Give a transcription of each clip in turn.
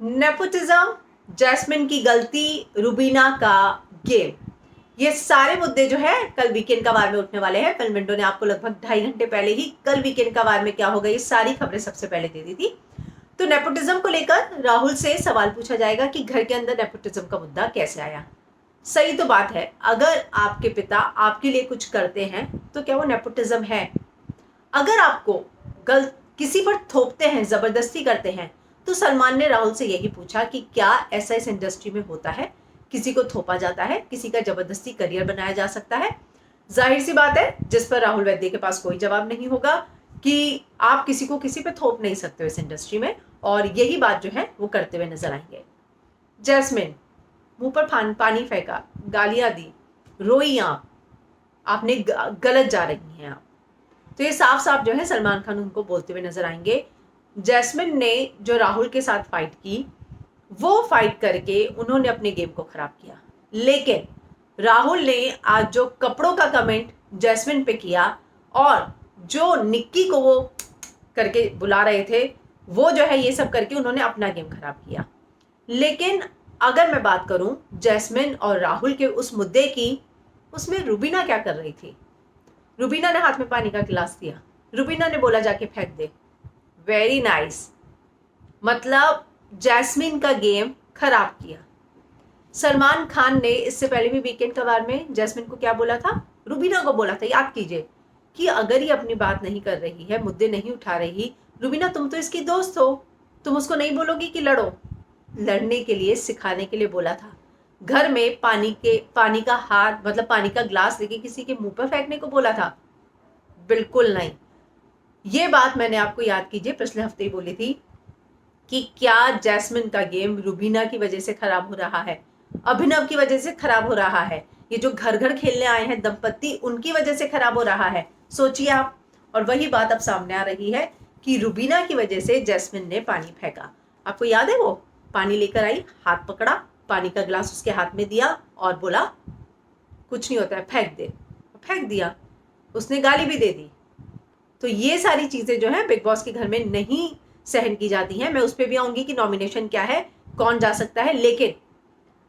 Nepotism, jasmine की गलती, रुबीना का गेम, ये सारे मुद्दे जो है कल वीकेंड का वार में उठने वाले हैं। फिल्म विंडो ने आपको लगभग 2.5 घंटे पहले ही कल वीकेंड का वार में क्या होगा ये सारी खबरें सबसे पहले दे दी थी। तो नेपोटिज्म को लेकर राहुल से सवाल पूछा जाएगा कि घर के अंदर नेपोटिज्म का मुद्दा कैसे आया। सही तो बात है, अगर आपके पिता आपके लिए कुछ करते हैं तो क्या वो नेपोटिज्म है? अगर आपको गलत किसी पर थोपते हैं, जबरदस्ती करते हैं, तो सलमान ने राहुल से यही पूछा कि क्या ऐसा इस इंडस्ट्री में होता है, किसी को थोपा जाता है, किसी का जबरदस्ती करियर बनाया जा सकता है? जाहिर सी बात है जिस पर राहुल वैद्य के पास कोई जवाब नहीं होगा कि आप किसी को किसी पे थोप नहीं सकते हो इस इंडस्ट्री में, और यही बात जो है वो करते हुए नजर आएंगे। जैस्मिन, मुंह पर पानी फेंका, गालियां दी, रोई, आपने गलत जा रही हैं आप। तो ये साफ साफ जो है सलमान खान उनको बोलते हुए नजर आएंगे। जैस्मिन ने जो राहुल के साथ फाइट की, वो फाइट करके उन्होंने अपने गेम को खराब किया, लेकिन राहुल ने आज जो कपड़ों का कमेंट जैस्मिन पे किया और जो निक्की को वो करके बुला रहे थे, वो जो है ये सब करके उन्होंने अपना गेम खराब किया। लेकिन अगर मैं बात करूं जैस्मिन और राहुल के उस मुद्दे की, उसमें रुबीना क्या कर रही थी? रुबीना ने हाथ में पानी का गिलास दिया, रुबीना ने बोला जाके फेंक दे। वेरी नाइस, मतलब जैस्मिन का गेम खराब किया। सलमान खान ने इससे पहले भी वीकेंड का वार में जैस्मिन को क्या बोला था? रुबीना को बोला था, याद कीजिए, कि अगर ये अपनी बात नहीं कर रही है, मुद्दे नहीं उठा रही, रुबीना तुम तो इसकी दोस्त हो, तुम उसको नहीं बोलोगी कि लड़ो? लड़ने के लिए, सिखाने के लिए बोला था। घर में पानी का हाथ, मतलब पानी का ग्लास लेके किसी के मुंह पर फेंकने को बोला था? बिल्कुल नहीं। ये बात मैंने आपको, याद कीजिए, पिछले हफ्ते ही बोली थी कि क्या जैस्मिन का गेम रुबीना की वजह से खराब हो रहा है, अभिनव की वजह से खराब हो रहा है, ये जो घर घर खेलने आए हैं दंपत्ति, उनकी वजह से खराब हो रहा है? सोचिए आप। और वही बात अब सामने आ रही है कि रुबीना की वजह से जैस्मिन ने पानी फेंका। आपको याद है, वो पानी लेकर आई, हाथ पकड़ा, पानी का गिलास उसके हाथ में दिया और बोला कुछ नहीं होता है, फेंक दे। फेंक दिया, उसने गाली भी दे दी। तो ये सारी चीजें जो है बिग बॉस के घर में नहीं सहन की जाती हैं। मैं उस पर भी आऊंगी कि नॉमिनेशन क्या है, कौन जा सकता है, लेकिन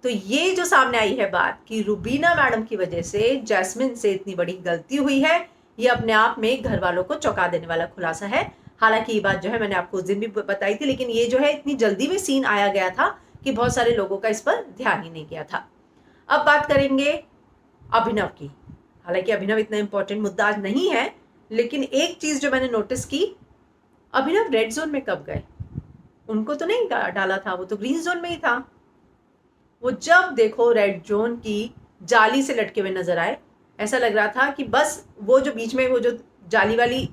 तो ये जो सामने आई है बात कि रुबीना मैडम की वजह से जैस्मिन से इतनी बड़ी गलती हुई है, ये अपने आप में घर वालों को चौंका देने वाला खुलासा है। हालांकि ये बात जो है मैंने आपको उस दिन भी बताई थी, लेकिन ये जो है इतनी जल्दी में सीन आया गया था कि बहुत सारे लोगों का इस पर ध्यान ही नहीं गया था। अब बात करेंगे अभिनव की। हालांकि अभिनव इतना इंपॉर्टेंट मुद्दा आज नहीं है, लेकिन एक चीज जो मैंने नोटिस की, अभिनव रेड जोन में कब गए? उनको तो नहीं डाला था, वो तो ग्रीन जोन में ही था। वो जब देखो रेड जोन की जाली से लटके हुए नजर आए। ऐसा लग रहा था कि बस वो जो बीच में वो जो जाली वाली,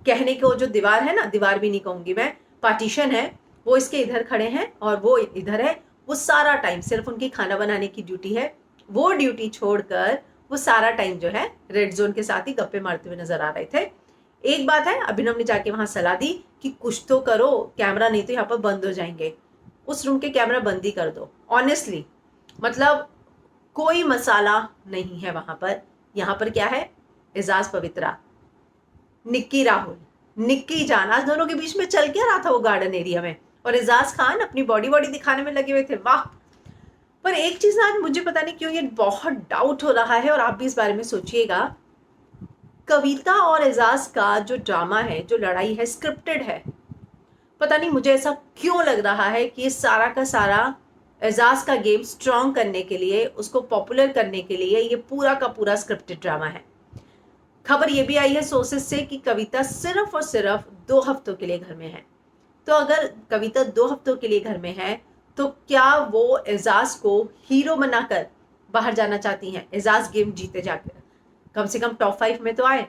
कहने को जो दीवार है ना, दीवार भी नहीं कहूंगी मैं, पार्टीशन है, वो इसके इधर खड़े हैं और वो इधर है। वो सारा टाइम सिर्फ उनकी खाना बनाने की ड्यूटी है, वो ड्यूटी छोड़कर वो सारा टाइम जो है रेड जोन के साथ ही गप्पे मारते हुए नजर आ रहे थे। एक बात है, अभिनव ने जाके वहां सलाह दी कि कुछ तो करो, कैमरा नहीं तो यहाँ पर बंद हो जाएंगे, उस रूम के कैमरा बंद ही कर दो। ऑनेस्टली, मतलब कोई मसाला नहीं है वहां पर। यहाँ पर क्या है? एजाज पवित्रा, निक्की राहुल, निक्की जान, आज दोनों के बीच में चल क्या रहा था वो गार्डन एरिया में, और एजाज खान अपनी बॉडी बॉडी दिखाने में लगे हुए थे। वाह। पर एक चीज आज मुझे पता नहीं क्यों ये बहुत डाउट हो रहा है, और आप भी इस बारे में सोचिएगा। कविता और एजाज का जो ड्रामा है, जो लड़ाई है, स्क्रिप्टेड है। पता नहीं मुझे ऐसा क्यों लग रहा है कि ये सारा का सारा एजाज का गेम स्ट्रॉन्ग करने के लिए, उसको पॉपुलर करने के लिए, ये पूरा का पूरा स्क्रिप्टेड ड्रामा है। खबर ये भी आई है सोर्सेस से कि कविता सिर्फ और सिर्फ 2 हफ्तों के लिए घर में है। तो अगर कविता 2 हफ्तों के लिए घर में है, तो क्या वो एजाज को हीरो बनाकर बाहर जाना चाहती हैं? एजाज गेम जीते जाकर कम से कम टॉप 5 में तो आए,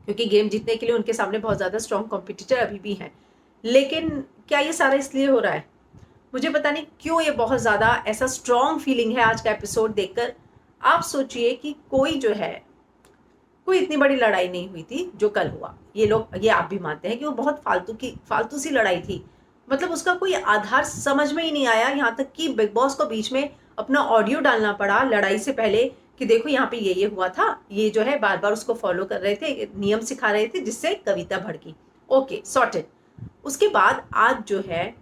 क्योंकि गेम जीतने के लिए उनके सामने बहुत ज्यादा स्ट्रॉन्ग कॉम्पिटिटर अभी भी हैं। लेकिन क्या ये सारा इसलिए हो रहा है? मुझे पता नहीं क्यों ये बहुत ज्यादा ऐसा स्ट्रॉन्ग फीलिंग है आज का एपिसोड देखकर। आप सोचिए कि कोई जो है, कोई इतनी बड़ी लड़ाई नहीं हुई थी जो कल हुआ। ये लोग, ये आप भी मानते हैं कि वो बहुत फालतू सी लड़ाई थी। मतलब उसका कोई आधार समझ में ही नहीं आया, यहाँ तक कि बिग बॉस को बीच में अपना ऑडियो डालना पड़ा लड़ाई से पहले कि देखो यहाँ पे ये हुआ था, ये जो है बार बार उसको फॉलो कर रहे थे, नियम सिखा रहे थे, जिससे कविता भड़की। Okay, sorted. उसके बाद आज जो है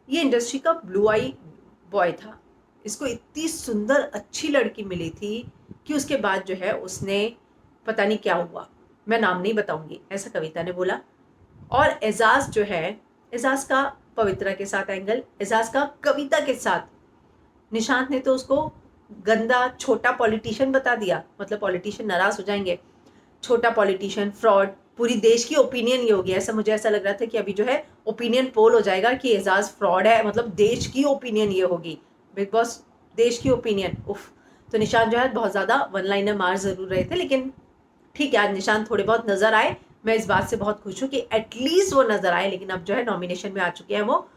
ये इंडस्ट्री का ब्लू आई बॉय था। इसको इतनी सुंदर अच्छी लड़की मिली थी कि उसके बाद जो है उसने पता नहीं क्या हुआ, मैं नाम नहीं बताऊंगी, ऐसा कविता ने बोला। और एजाज जो है, एजाज का पवित्रा के साथ एंगल, एजाज का कविता के साथ, निशांत ने तो उसको गंदा छोटा पॉलिटिशियन बता दिया। मतलब पॉलिटिशियन नाराज हो जाएंगे, छोटा पॉलिटिशियन, फ्रॉड, पूरी देश की ओपिनियन ये हो गया। ऐसा मुझे ऐसा लग रहा था कि अभी जो है ओपिनियन पोल हो जाएगा कि एजाज फ्रॉड है, मतलब देश की ओपिनियन ये होगी, बिग बॉस देश की ओपिनियन। उफ, तो निशांत जो है बहुत ज़्यादा वन लाइनर मार ज़रूर रहे थे, लेकिन ठीक है आज निशांत थोड़े बहुत नजर आए। मैं इस बात से बहुत खुश हूँ कि एटलीस्ट वो नजर आए, लेकिन अब जो है नॉमिनेशन में आ चुके हैं वो।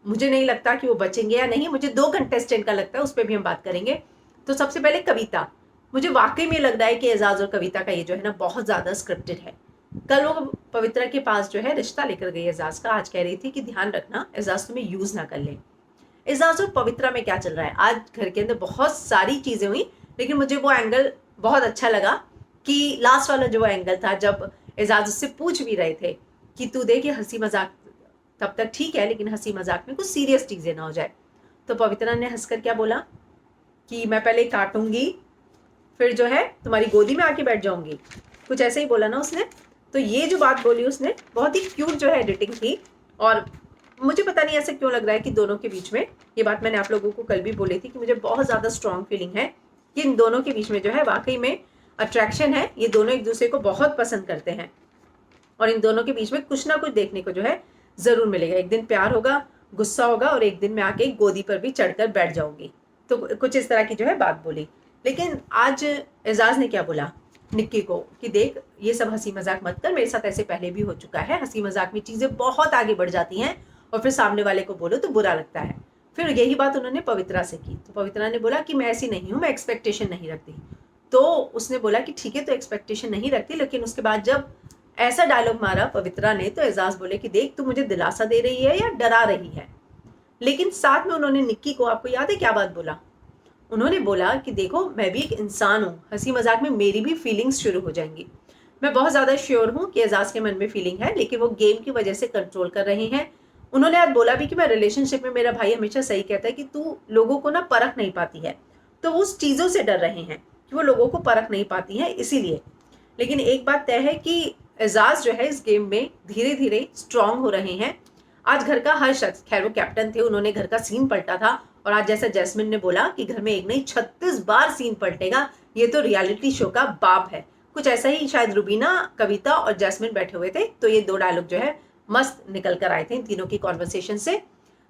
मुझे नहीं लगता कि वो बचेंगे या नहीं, मुझे 2 कंटेस्टेंट का लगता है, उस पर भी हम बात करेंगे। तो सबसे पहले कविता, मुझे वाकई में लग रहा है कि एजाज और कविता का ये जो है ना बहुत ज़्यादा स्क्रिप्टेड है। कल वो पवित्रा के पास जो है रिश्ता लेकर गई एजाज का, आज कह रही थी कि ध्यान रखना एजाज तुम्हें यूज ना कर ले। एजाज और पवित्रा में क्या चल रहा है, आज घर के अंदर बहुत सारी चीजें हुई, लेकिन मुझे वो एंगल बहुत अच्छा लगा कि लास्ट वाला जो एंगल था, जब एजाज उससे पूछ भी रहे थे कि तू देख ये हंसी मजाक तब तक ठीक है, लेकिन हंसी मजाक में कुछ सीरियस चीजें ना हो जाए। तो पवित्रा ने हंसकर क्या बोला कि मैं पहले काटूंगी, फिर जो है तुम्हारी गोदी में आके बैठ जाऊंगी, कुछ ऐसे ही बोला ना उसने। तो ये जो बात बोली उसने, बहुत ही क्यूट जो है एडिटिंग थी। और मुझे पता नहीं ऐसे क्यों लग रहा है कि दोनों के बीच में, ये बात मैंने आप लोगों को कल भी बोली थी कि मुझे बहुत ज़्यादा स्ट्रॉन्ग फीलिंग है कि इन दोनों के बीच में जो है वाकई में अट्रैक्शन है। ये दोनों एक दूसरे को बहुत पसंद करते हैं और इन दोनों के बीच में कुछ ना कुछ देखने को जो है ज़रूर मिलेगा। एक दिन प्यार होगा, गुस्सा होगा, और एक दिन मैं आके गोदी पर भी चढ़कर बैठ जाऊंगी। तो कुछ इस तरह की जो है बात बोली। लेकिन आज एजाज ने क्या बोला निक्की को कि देख ये सब हंसी मजाक मत कर, मेरे साथ ऐसे पहले भी हो चुका है, हंसी मजाक में चीज़ें बहुत आगे बढ़ जाती हैं और फिर सामने वाले को बोलो तो बुरा लगता है। फिर यही बात उन्होंने पवित्रा से की, तो पवित्रा ने बोला कि मैं ऐसी नहीं हूँ, मैं एक्सपेक्टेशन नहीं रखती। तो उसने बोला कि ठीक है तो एक्सपेक्टेशन नहीं रखती, लेकिन उसके बाद जब ऐसा डायलॉग मारा पवित्रा ने तो एजाज बोले कि देख तू मुझे दिलासा दे रही है या डरा रही है। लेकिन साथ में उन्होंने निक्की को, आपको याद है क्या बात बोला, उन्होंने बोला कि देखो मैं भी एक इंसान हूँ, हंसी मजाक में मेरी भी फीलिंग्स शुरू हो जाएंगी। मैं बहुत ज़्यादा श्योर हूँ कि एजाज के मन में फीलिंग है, लेकिन वो गेम की वजह से कंट्रोल कर रहे हैं। उन्होंने आज बोला भी कि मैं रिलेशनशिप में, मेरा भाई हमेशा सही कहता है कि तू लोगों को ना परख नहीं पाती है, तो वो उस चीज़ों से डर रहे हैं कि वो लोगों को परख नहीं पाती हैं इसीलिए। लेकिन एक बात तय है कि एजाज जो है इस गेम में धीरे धीरे स्ट्रांग हो रहे हैं। आज घर का हर शख्स, खैर वो कैप्टन थे, उन्होंने घर का सीन पलटा था, और आज जैसा जैस्मिन ने बोला कि घर में एक नहीं 36 बार सीन पलटेगा, ये तो रियलिटी शो का बाप है। कुछ ऐसा ही शायद रुबीना, कविता और जैस्मिन बैठे हुए थे, तो ये 2 डायलॉग जो है मस्त निकल कर आए थे इन तीनों की कॉन्वर्सेशन से।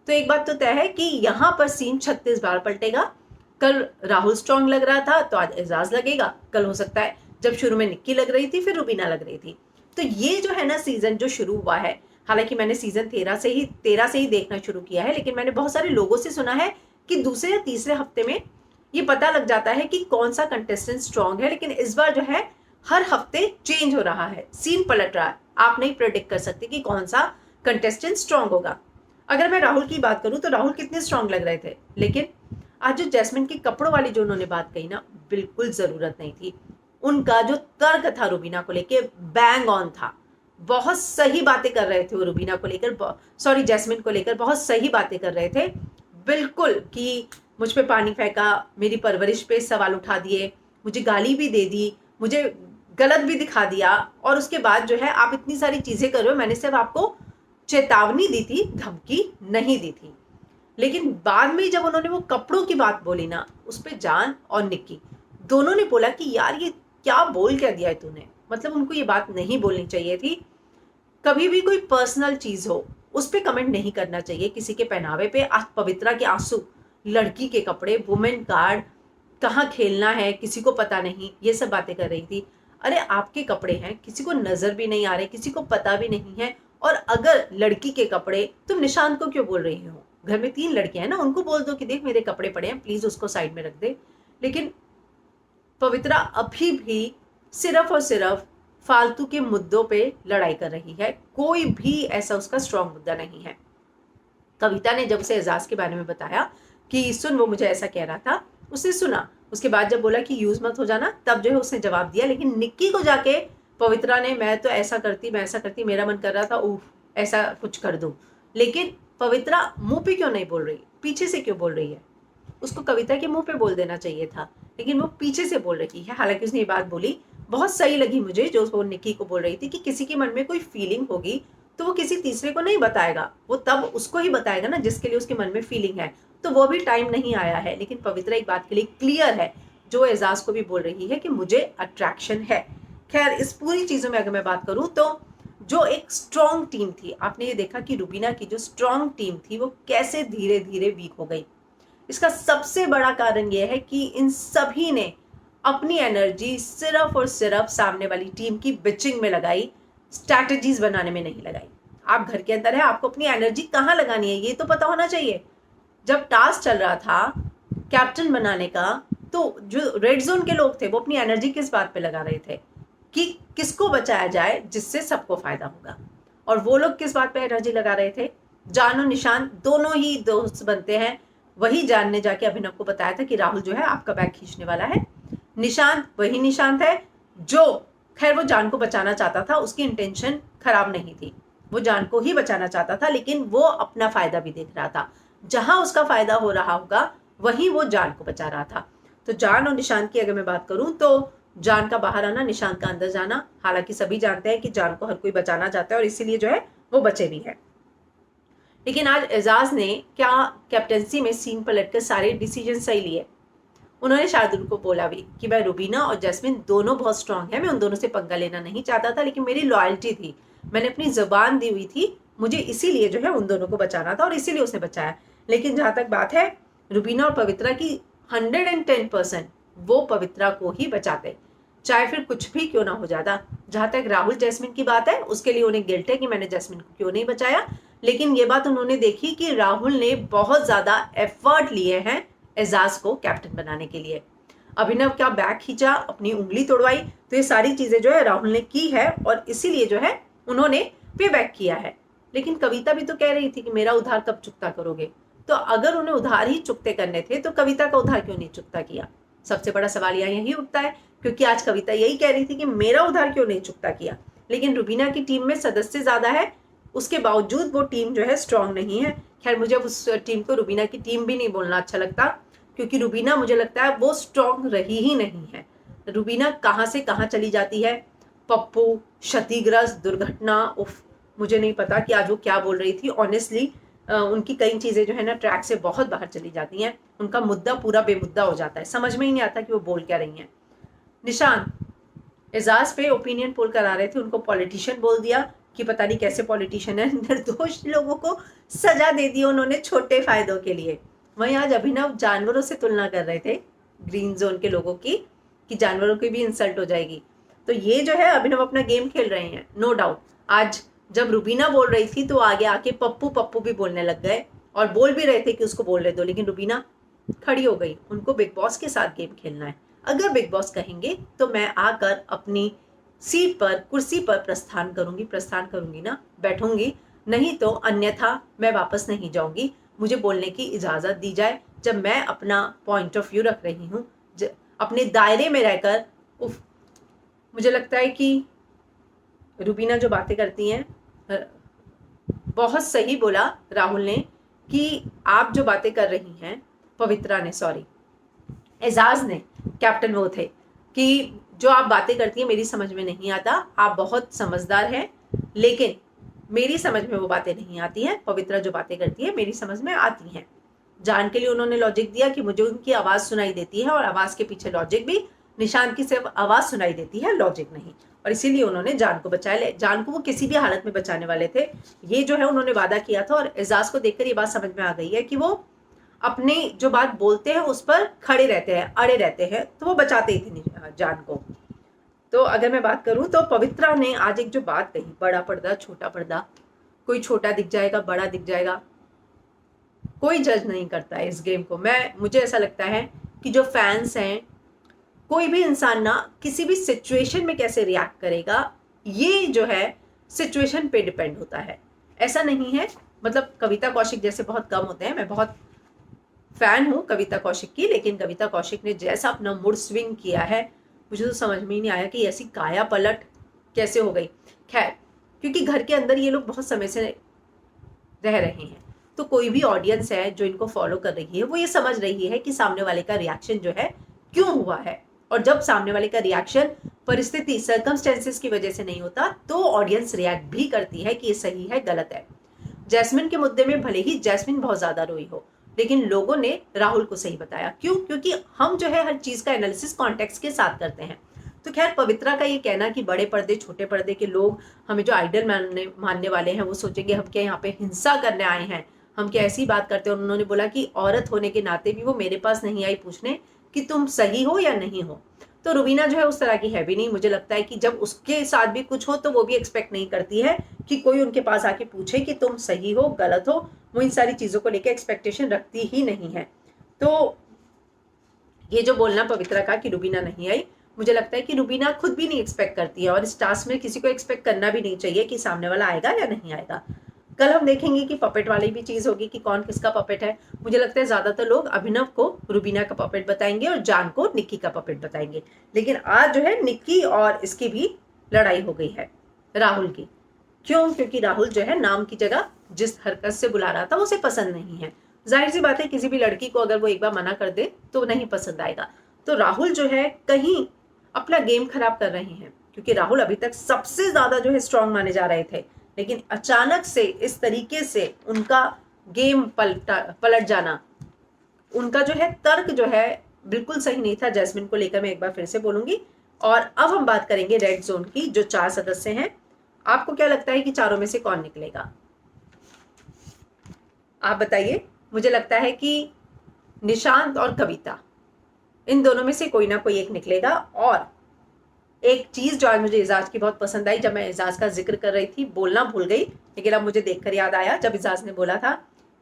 तो एक बात तो तय है कि यहाँ पर सीन 36 बार पलटेगा। कल राहुल स्ट्रांग लग रहा था तो आज एजाज लगेगा, कल हो सकता है जब शुरू में निक्की लग रही थी फिर रुबीना लग रही थी। तो ये जो है ना सीजन जो शुरू हुआ है, हालांकि मैंने सीजन 13 से ही देखना शुरू किया है, लेकिन मैंने बहुत सारे लोगों से सुना है कि दूसरे या तीसरे हफ्ते में ये पता लग जाता है कि कौन सा कंटेस्टेंट स्ट्रांग है। लेकिन इस बार जो है हर हफ्ते चेंज हो रहा है, सीन पलट रहा है, आप नहीं प्रेडिक्ट कर सकते कि कौन सा कंटेस्टेंट स्ट्रांग होगा। अगर मैं राहुल की बात करूं तो राहुल कितने स्ट्रांग लग रहे थे, लेकिन आज जो जैस्मिन के कपड़ों वाली जो उन्होंने बात कही ना, बिल्कुल जरूरत नहीं थी। उनका जो तर्क था रुबीना को लेके बैंग ऑन था, बहुत सही बातें कर रहे थे वो रुबीना को लेकर, सॉरी जैस्मिन को लेकर बहुत सही बातें कर रहे थे बिल्कुल, कि मुझ पे पानी फेंका, मेरी परवरिश पे सवाल उठा दिए, मुझे गाली भी दे दी, मुझे गलत भी दिखा दिया, और उसके बाद जो है आप इतनी सारी चीजें कर रहे हो, मैंने सिर्फ आपको चेतावनी दी थी, धमकी नहीं दी थी। लेकिन बाद में जब उन्होंने वो कपड़ों की बात बोली ना, उस पर जान और निक्की दोनों ने बोला कि यार ये क्या बोल क्या दिया है तूने, मतलब उनको ये बात नहीं बोलनी चाहिए थी। कभी भी कोई पर्सनल चीज हो उस पर कमेंट नहीं करना चाहिए, किसी के पहनावे पे। आज पवित्रा के आंसू, लड़की के कपड़े, वुमेन कार्ड, कहाँ खेलना है किसी को पता नहीं, ये सब बातें कर रही थी। अरे आपके कपड़े हैं, किसी को नजर भी नहीं आ रहे, किसी को पता भी नहीं है। और अगर लड़की के कपड़े, तुम निशांत को क्यों बोल रही हो, घर में 3 लड़कियां हैं ना, उनको बोल दो कि देख मेरे कपड़े पड़े हैं, प्लीज उसको साइड में रख दे। लेकिन पवित्रा अभी भी सिर्फ और सिर्फ फालतू के मुद्दों पे लड़ाई कर रही है, कोई भी ऐसा उसका स्ट्रॉन्ग मुद्दा नहीं है। कविता ने जब उसे एजाज के बारे में बताया कि सुन वो मुझे ऐसा कह रहा था, उसने सुना, उसके बाद जब बोला कि यूज मत हो जाना, तब जो है उसने जवाब दिया। लेकिन निक्की को जाके पवित्रा ने, मैं तो ऐसा करती, मैं ऐसा करती, मेरा मन कर रहा था उफ ऐसा कुछ कर दूं, लेकिन पवित्रा मुंह पे क्यों नहीं बोल रही, पीछे से क्यों बोल रही है? उसको कविता के मुंह पे बोल देना चाहिए था, लेकिन वो पीछे से बोल रही है। हालांकि उसने ये बात बोली, बहुत सही लगी मुझे, जो वो निक्की को बोल रही थी कि किसी के मन में कोई फीलिंग होगी तो वो किसी तीसरे को नहीं बताएगा, वो तब उसको ही बताएगा ना जिसके लिए उसके मन में फीलिंग है। तो वो भी टाइम नहीं आया है। लेकिन पवित्रा एक बात के लिए क्लियर है, जो एजाज को भी बोल रही है कि मुझे अट्रैक्शन है। खैर, इस पूरी चीजों में अगर मैं बात करूं तो जो एक स्ट्रॉन्ग टीम थी, आपने ये देखा कि रुबीना की जो स्ट्रॉन्ग टीम थी वो कैसे धीरे धीरे वीक हो गई। इसका सबसे बड़ा कारण यह है कि इन सभी ने अपनी एनर्जी सिर्फ और सिर्फ सामने वाली टीम की बिचिंग में लगाई, स्ट्रैटेजीज बनाने में नहीं लगाई। आप घर के अंदर है, आपको अपनी एनर्जी कहाँ लगानी है ये तो पता होना चाहिए। जब टास्क चल रहा था कैप्टन बनाने का, तो जो रेड जोन के लोग थे वो अपनी एनर्जी किस बात पे लगा रहे थे कि किसको बचाया जाए जिससे सबको फायदा होगा, और वो लोग किस बात पे एनर्जी लगा रहे थे? जान और निशान दोनों ही दोस्त बनते हैं। वही जान ने जाके अभिनव को बताया था कि राहुल जो है आपका बैग खींचने वाला है। निशांत वही निशांत है जो, खैर वो जान को बचाना चाहता था, उसकी इंटेंशन खराब नहीं थी, वो जान को ही बचाना चाहता था, लेकिन वो अपना फायदा भी देख रहा था। जहां उसका फायदा हो रहा होगा वहीं वो जान को बचा रहा था। तो जान और निशांत की अगर मैं बात करूं तो जान का बाहर आना, निशांत का अंदर जाना। हालांकि सभी जानते हैं कि जान को हर कोई बचाना चाहता है और इसीलिए जो है वो बचे भी है। लेकिन आज एजाज ने क्या कैप्टनसी में सीन पलट कर सारे डिसीजन सही लिए। उन्होंने शार्दुल को बोला भी कि मैं रुबीना और जैस्मिन दोनों बहुत स्ट्रांग है, मैं उन दोनों से पंगा लेना नहीं चाहता था, लेकिन मेरी लॉयल्टी थी, मैंने अपनी जुबान दी हुई थी, मुझे इसीलिए जो है उन दोनों को बचाना था और इसीलिए उसने बचाया। लेकिन जहां तक बात है रुबीना और पवित्रा की, 110% वो पवित्रा को ही बचाते, चाहे फिर कुछ भी क्यों ना हो जाता। जहां तक राहुल जैस्मिन की बात है, उसके लिए उन्हें गिल्ट है कि मैंने जैस्मिन को क्यों नहीं बचाया। लेकिन ये बात उन्होंने देखी कि राहुल ने बहुत ज्यादा एफर्ट लिए हैं एजाज को कैप्टन बनाने के लिए। अभिनव क्या बैग खींचा, अपनी उंगली तोड़वाई, तो ये सारी चीजें जो है राहुल ने की है और इसीलिए जो है उन्होंने पे बैक किया है। लेकिन कविता भी तो कह रही थी कि मेरा उधार कब चुकता करोगे, तो अगर उन्हें उधार ही चुकते करने थे तो कविता का उधार क्यों नहीं चुकता किया? सबसे बड़ा सवाल यही उठता है, क्योंकि आज कविता यही कह रही थी कि मेरा उधार क्यों नहीं चुकता किया। लेकिन रुबीना की टीम में सदस्य ज्यादा है, उसके बावजूद वो टीम जो है स्ट्रांग नहीं है। खैर, मुझे उस टीम को रुबीना की टीम भी नहीं बोलना अच्छा लगता, क्योंकि रुबीना मुझे लगता है वो स्ट्रांग रही ही नहीं है। रुबीना कहाँ से कहाँ चली जाती है, पप्पू, क्षतिग्रस्त, दुर्घटना, उफ, मुझे नहीं पता कि आज वो क्या बोल रही थी। ऑनेस्टली उनकी कई चीजें जो है ना ट्रैक से बहुत बाहर चली जाती हैं, उनका मुद्दा पूरा बेमुद्दा हो जाता है, समझ में ही नहीं आता कि वो बोल क्या रही हैं। निशांत एजाज पे ओपिनियन पोल करा रहे थे, उनको पॉलिटिशियन बोल दिया कि पता नहीं कैसे पॉलिटिशियन है, निर्दोष लोगों को सजा दे दी उन्होंने छोटे फायदों के लिए। वहीं आज अभिनव जानवरों से तुलना कर रहे थे ग्रीन जोन के लोगों की, कि जानवरों की भी इंसल्ट हो जाएगी। तो ये जो है अभिनव अपना गेम खेल रहे हैं, नो डाउट। आज जब रुबीना बोल रही थी तो आगे आके पप्पू पप्पू भी बोलने लग गए और बोल भी रहे थे कि उसको बोलने दो, लेकिन रुबीना खड़ी हो गई, उनको बिग बॉस के साथ गेम खेलना है। अगर बिग बॉस कहेंगे तो मैं आकर अपनी सीट पर, कुर्सी पर प्रस्थान करूंगी ना, बैठूंगी, नहीं तो अन्यथा मैं वापस नहीं जाऊंगी। मुझे बोलने की इजाजत दी जाए जब मैं अपना पॉइंट ऑफ व्यू रख रही हूँ, अपने दायरे में रहकर। उफ, मुझे लगता है कि रुबीना जो बातें करती हैं, बहुत सही बोला राहुल ने कि आप जो बातें कर रही हैं, पवित्रा ने, सॉरी एजाज ने, कैप्टन वो थे, कि जो आप बातें करती हैं मेरी समझ में नहीं आता, आप बहुत समझदार हैं लेकिन मेरी समझ में वो बातें नहीं आती हैं। पवित्रा जो बातें करती है मेरी समझ में आती हैं। जान के लिए उन्होंने लॉजिक दिया कि मुझे उनकी आवाज सुनाई देती है और आवाज के पीछे लॉजिक भी। निशांत की सिर्फ आवाज सुनाई देती है, लॉजिक नहीं, और इसीलिए उन्होंने जान को बचाया। जान को वो किसी भी हालत में बचाने वाले थे, ये जो है उन्होंने वादा किया था। और एजाज को देखकर ये बात समझ में आ गई है कि वो अपने जो बात बोलते हैं उस पर खड़े रहते हैं, अड़े रहते हैं, तो वो बचाते ही थे जान को। तो अगर मैं बात करूं तो पवित्रा ने आज एक जो बात कही, बड़ा पर्दा छोटा पर्दा, कोई छोटा दिख जाएगा बड़ा दिख जाएगा, कोई जज नहीं करता है इस गेम को। मुझे ऐसा लगता है कि जो फैंस हैं, कोई भी इंसान ना किसी भी सिचुएशन में कैसे रिएक्ट करेगा, ये जो है सिचुएशन पे डिपेंड होता है। ऐसा नहीं है, मतलब कविता कौशिक जैसे बहुत कम होते हैं। मैं बहुत फैन हूँ कविता कौशिक की, लेकिन कविता कौशिक ने जैसा अपना मूड स्विंग किया है, मुझे तो समझ में ही नहीं आया कि ऐसी काया पलट कैसे हो गई। खैर, क्योंकि घर के अंदर ये लोग बहुत समय से रह रहे हैं, तो कोई भी ऑडियंस है जो इनको फॉलो कर रही है वो ये समझ रही है कि सामने वाले का रिएक्शन जो है क्यों हुआ है, और जब सामने वाले का रिएक्शन परिस्थिति सर्कमस्टेंसेस की वजह से नहीं होता तो ऑडियंस रिएक्ट भी करती है कि ये सही है गलत है। जैस्मिन के मुद्दे में भले ही जैस्मिन बहुत ज्यादा रोई हो, लेकिन लोगों ने राहुल को सही बताया। क्यों? क्योंकि हम जो है हर चीज का एनालिसिस कॉन्टेक्स्ट के साथ करते हैं। तो खैर पवित्रा का ये कहना कि बड़े पर्दे छोटे पर्दे के लोग हमें जो आइडल मानने वाले हैं वो सोचेंगे हम क्या यहाँ पे हिंसा करने आए हैं, हम क्या ऐसी बात करते हैं। और उन्होंने बोला कि औरत होने के नाते भी वो मेरे पास नहीं आई पूछने कि तुम सही हो या नहीं हो। तो रुबीना जो है उस तरह की है भी नहीं। मुझे लगता है कि जब उसके साथ भी कुछ हो तो वो भी एक्सपेक्ट नहीं करती है कि कोई उनके पास आके पूछे कि तुम सही हो गलत हो। वो इन सारी चीजों को लेकर एक्सपेक्टेशन रखती ही नहीं है। तो ये जो बोलना पवित्रा का कि रुबीना नहीं आई, मुझे लगता है कि रुबीना खुद भी नहीं एक्सपेक्ट करती है, और इस टास्क में किसी को एक्सपेक्ट करना भी नहीं चाहिए कि सामने वाला आएगा या नहीं आएगा। कल हम देखेंगे कि पपेट वाली भी चीज होगी कि कौन किसका पपेट है। मुझे लगता है ज्यादातर लोग अभिनव को रुबीना का पपेट बताएंगे और जान को निक्की का पपेट बताएंगे। लेकिन आज जो है निक्की और इसकी भी लड़ाई हो गई है राहुल की। क्यों? क्योंकि राहुल जो है नाम की जगह जिस हरकत से बुला रहा था वो उसे पसंद नहीं है। जाहिर सी बात है किसी भी लड़की को अगर वो एक बार मना कर दे तो नहीं पसंद आएगा। तो राहुल जो है कहीं अपना गेम खराब कर रहे हैं, क्योंकि राहुल अभी तक सबसे ज्यादा जो है स्ट्रांग माने जा रहे थे, लेकिन अचानक से इस तरीके से उनका गेम पलट जाना, उनका जो है तर्क जो है बिल्कुल सही नहीं था। जैस्मिन को लेकर मैं एक बार फिर से बोलूंगी। और अब हम बात करेंगे रेड जोन की, जो 4 सदस्य हैं। आपको क्या लगता है कि चारों में से कौन निकलेगा? आप बताइए। मुझे लगता है कि निशांत और कविता, इन दोनों में से कोई ना कोई एक निकलेगा। और एक चीज जो आज मुझे एजाज की बहुत पसंद आई, जब मैं एजाज का जिक्र कर रही थी बोलना भूल गई, लेकिन अब मुझे देखकर याद आया जब एजाज ने बोला था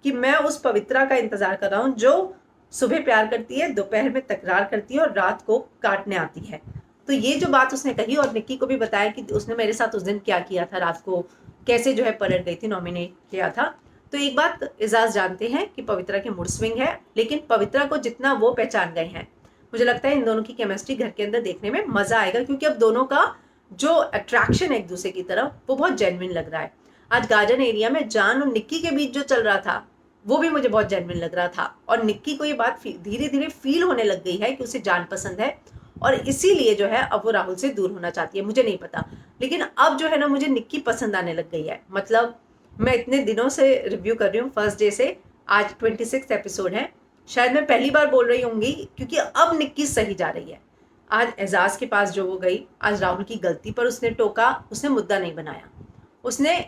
कि मैं उस पवित्रा का इंतजार कर रहा हूं जो सुबह प्यार करती है, दोपहर में तकरार करती है और रात को काटने आती है। तो ये जो बात उसने कही, और निक्की को भी बताया कि उसने मेरे साथ उस दिन क्या किया था, रात को कैसे जो है पलट गई थी, नॉमिनेट किया था। तो एक बात एजाज जानते हैं कि पवित्रा के मूड स्विंग है, लेकिन पवित्रा को जितना वो पहचान गए हैं, मुझे लगता है इन दोनों की केमिस्ट्री घर के अंदर देखने में मजा आएगा, क्योंकि अब दोनों का जो अट्रैक्शन है एक दूसरे की तरफ वो बहुत जेन्युइन लग रहा है। आज गार्डन एरिया में जान और निक्की के बीच जो चल रहा था वो भी मुझे बहुत जेन्युइन लग रहा था, और निक्की को ये बात धीरे धीरे फील होने लग गई है कि उसे जान पसंद है, और इसीलिए जो है अब वो राहुल से दूर होना चाहती है। मुझे नहीं पता, लेकिन अब जो है ना मुझे निक्की पसंद आने लग गई है। मतलब मैं इतने दिनों से रिव्यू कर रही हूँ, फर्स्ट डे से आज 26 एपिसोड है, शायद मैं पहली बार बोल रही होंगी, क्योंकि अब निक्की सही जा रही है। आज एजाज के पास जो वो गई, आज राहुल की गलती पर उसने टोका, उसने मुद्दा नहीं बनाया। उसने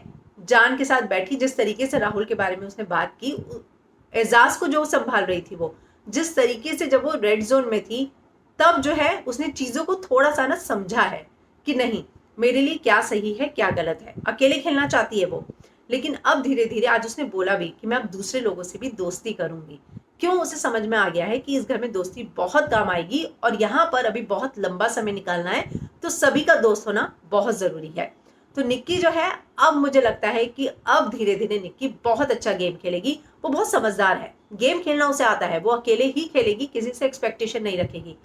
जान के साथ बैठी, जिस तरीके से राहुल के बारे में उसने बात की, एजाज को जो संभाल रही थी वो, जिस तरीके से जब वो रेड जोन में थी तब जो है उसने चीजों को थोड़ा सा ना समझा है कि नहीं मेरे लिए क्या सही है क्या गलत है। अकेले खेलना चाहती है वो, लेकिन अब धीरे धीरे आज उसने बोला भी कि मैं अब दूसरे लोगों से भी दोस्ती करूंगी। क्यों? उसे समझ में आ गया है कि इस घर में दोस्ती बहुत काम आएगी, और यहाँ पर अभी बहुत लंबा समय निकालना है, तो सभी का दोस्त होना बहुत जरूरी है। तो निक्की जो है, अब मुझे लगता है कि अब धीरे धीरे निक्की बहुत अच्छा गेम खेलेगी। वो बहुत समझदार है, गेम खेलना उसे आता है, वो अकेले ही खेलेगी, किसी से एक्सपेक्टेशन नहीं रखेगी।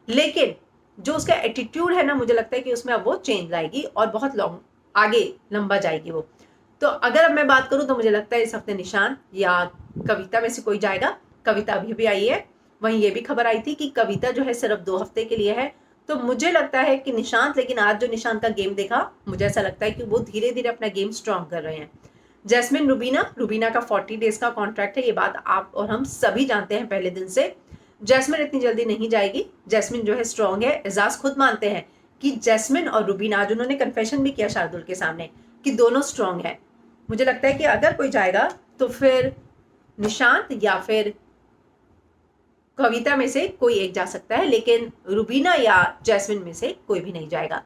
लेकिन जो उसका एटीट्यूड है ना, मुझे लगता है कि उसमें अब वो चेंज लाएगी और बहुत लॉन्ग आगे लंबा जाएगी वो। तो अगर अब मैं बात करूं तो मुझे लगता है इस हफ्ते निशान या कविता में से कोई जाएगा। कविता अभी भी आई है, वहीं ये भी खबर आई थी कि कविता जो है सिर्फ 2 हफ्ते के लिए है। तो मुझे लगता है कि निशांत, लेकिन आज जो निशांत का गेम देखा, मुझे ऐसा लगता है कि वो धीरे धीरे अपना गेम स्ट्रॉन्ग कर रहे हैं। जैस्मिन रुबीना का 40 डेज का कॉन्ट्रैक्ट है, ये बात आप और हम सभी जानते हैं पहले दिन से। जैस्मिन इतनी जल्दी नहीं जाएगी, जैस्मिन जो है स्ट्रॉन्ग है। एजाज खुद मानते हैं कि जैस्मिन और रुबीना, आज उन्होंने कन्फेशन भी किया शार्दुल के सामने कि दोनों स्ट्रॉन्ग है। मुझे लगता है कि अगर कोई जाएगा तो फिर निशांत या फिर कविता में से कोई एक जा सकता है, लेकिन रुबीना या जैस्मिन में से कोई भी नहीं जाएगा।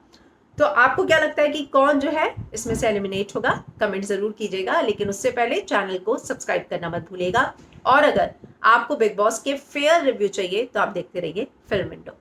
तो आपको क्या लगता है कि कौन जो है इसमें से एलिमिनेट होगा? कमेंट जरूर कीजिएगा, लेकिन उससे पहले चैनल को सब्सक्राइब करना मत भूलिएगा। और अगर आपको बिग बॉस के फेयर रिव्यू चाहिए तो आप देखते रहिए फिल्म विंडो।